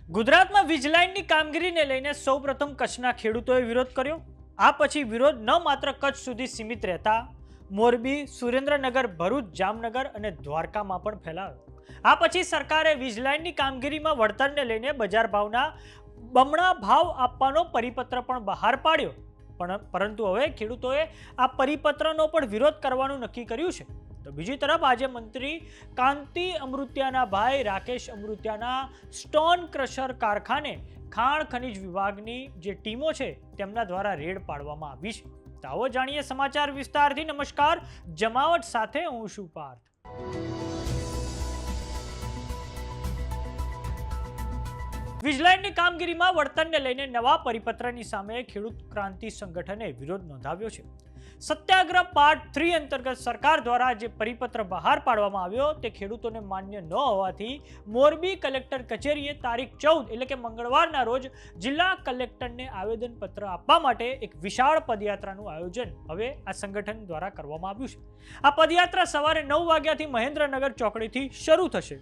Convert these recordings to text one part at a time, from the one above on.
ગુજરાતમાં વીજ લાઇનની કામગીરીને લઈને સૌપ્રથમ કચ્છના ખેડૂતોએ વિરોધ કર્યો. આ પછી વિરોધ ન માત્ર કચ્છ સુધી સીમિત રહેતા મોરબી, સુરેન્દ્રનગર, ભરૂચ, જામનગર અને દ્વારકામાં પણ ફેલાયો. આ પછી સરકારે વીજ લાઇનની કામગીરીમાં વળતરને લઈને બજાર ભાવના બમણા ભાવ આપવાનો પરિપત્ર પણ બહાર પાડ્યો. પરંતુ હવે ખેડૂતોએ આ પરિપત્રનો પણ વિરોધ કરવાનું નક્કી કર્યું છે. તો બીજી તરફ આજે મંત્રી કાંતિ અમૃત્યાના ભાઈ રાકેશ અમૃત્યાના સ્ટોન ક્રશર કારખાને ખાણ ખનિજ વિભાગની જે ટીમો છે તેમના દ્વારા રેડ પાડવામાં આવી છે. તો આવો જાણીએ સમાચાર વિસ્તારથી. નમસ્કાર, જમાવટ સાથે હું છું પાર્થ. વીજ લાઇનની કામગીરીમાં વળતરને લઈને નવા પરિપત્રની સામે ખેડૂત ક્રાંતિ સંગઠને વિરોધ નોંધાવ્યો છે. સત્યાગ્રહ પાર્ટ 3 અંતર્ગત સરકાર દ્વારા જે પરિપત્ર બહાર પાડવામાં આવ્યો તે ખેડૂતોને માન્ય ન હોવાથી મોરબી કલેક્ટર કચેરીએ તારીખ 14 એટલે કે મંગળવારના રોજ જિલ્લા કલેક્ટરને આવેદનપત્ર આપવા માટે એક વિશાળ પદયાત્રાનું આયોજન હવે આ સંગઠન દ્વારા કરવામાં આવ્યું છે. આ પદયાત્રા સવારે 9 વાગ્યાથી મહેન્દ્રનગર ચોકડીથી શરૂ થશે.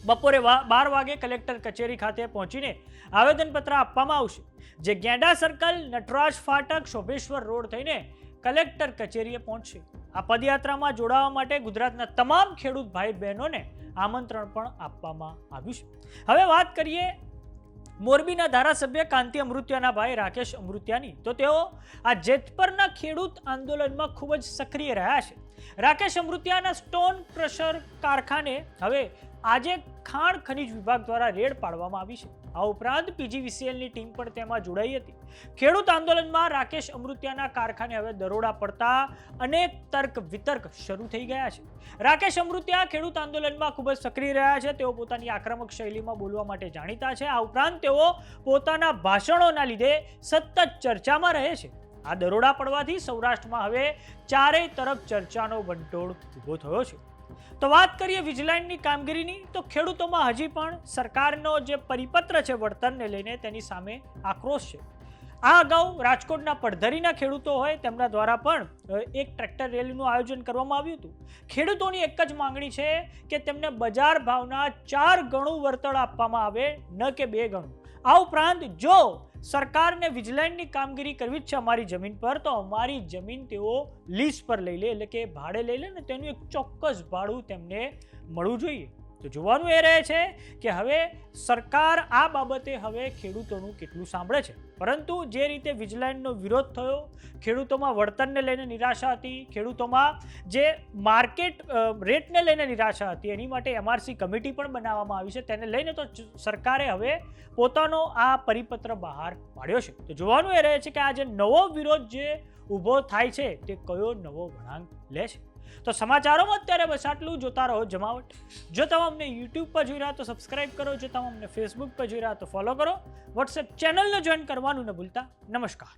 બપોરે 12 વાગે કલેક્ટર કચેરી ખાતે પહોંચીને આવેદનપત્ર આપવામાં આવશે, જે ગેંડા સર્કલ, નટરાજ ફાટક, શોભેશ્વર રોડ થઈને કલેક્ટર કચેરીએ પહોંચશે. આ પદયાત્રામાં જોડાવા માટે ગુજરાતના તમામ ખેડૂત ભાઈ બહેનોને આમંત્રણ પણ આપવામાં આવ્યું છે. હવે વાત કરીએ મોરબીના ધારાસભ્ય કાંતિ અમૃત્યાના ભાઈ રાકેશ અમૃત્યાની. તો તેઓ આ જેતપરના ખેડૂત આંદોલનમાં ખૂબ જ સક્રિય રહ્યા છે. રાકેશ અમૃત્યાના સ્ટોન ક્રશર કારખાને હવે આજે ખાણ ખનિજ વિભાગ દ્વારા રેડ પાડવામાં આવી છે. આ ઉપરાંત પીજીવીસીએલની ટીમ પણ તેમાં જોડાઈ હતી. ખેડૂત આંદોલનમાં રાકેશ અમૃત્યાના કારખાને હવે દરોડા પડતા અનેક તર્ક વિતર્ક શરૂ થઈ ગયા છે. રાકેશ અમૃત્યા ખેડૂત આંદોલનમાં ખૂબ જ સક્રિય રહ્યા છે. તેઓ પોતાની આક્રમક શૈલીમાં બોલવા માટે જાણીતા છે. આ ઉપરાંત તેઓ પોતાના ભાષણોના લીધે સતત ચર્ચામાં રહે છે. આ દરોડા પડવાથી સૌરાષ્ટ્રમાં હવે ચારેય તરફ ચર્ચાનો વંટોળ ઊભો થયો છે. તો વાત કરીએ વીજ લાઇનની કામગીરીની, તો ખેડૂતોમાં હજી પણ સરકારનો જે પરિપત્ર છે વળતરને લઈને તેની સામે આક્રોશ છે. આ અગાઉ રાજકોટના પડધરીના ખેડૂતો હોય તેમના દ્વારા પણ એક ટ્રેક્ટર રેલીનું આયોજન કરવામાં આવ્યું હતું. ખેડૂતોની એક જ માંગણી છે કે તેમને બજાર ભાવના 4 ગણું વળતર આપવામાં આવે, ન કે 2 ગણું. આ ઉપરાંત જો સરકારને વીજ લાઇનની કામગીરી કરવી જ છે અમારી જમીન પર, તો અમારી જમીન તેઓ લીઝ પર લઈ લે, એટલે કે ભાડે લઈ લે ને તેનું એક ચોક્કસ ભાડું તેમને મળવું જોઈએ. તો જોવાનું એ રહે છે કે હવે સરકાર આ બાબતે હવે ખેડૂતોનું કેટલું સાંભળે છે. પરંતુ જે રીતે વીજ લાઇનનો વિરોધ થયો, ખેડૂતોમાં વળતરને લઈને નિરાશા હતી, ખેડૂતોમાં જે માર્કેટ રેટને લઈને નિરાશા હતી, એની માટે એમઆરસી કમિટી પણ બનાવવામાં આવી છે. તેને લઈને તો સરકારે હવે પોતાનો આ પરિપત્ર બહાર પાડ્યો છે. તો જોવાનું એ રહે છે કે આ જે નવો વિરોધ જે ઊભો થાય છે તે કયો નવો વળાંક લે છે. તો સમાચારોમાં અત્યારે બસ આટલું. જોતા રહો જમાવટ. જો તમે અમને યુટ્યુબ પર જોઈ રહ્યા તો સબસ્ક્રાઇબ કરો, જો તમે અમને ફેસબુક પર જોઈ રહ્યા તો ફોલો કરો, વોટ્સએપ ચેનલને જોઈન કરવાનું ન ભૂલતા. નમસ્કાર.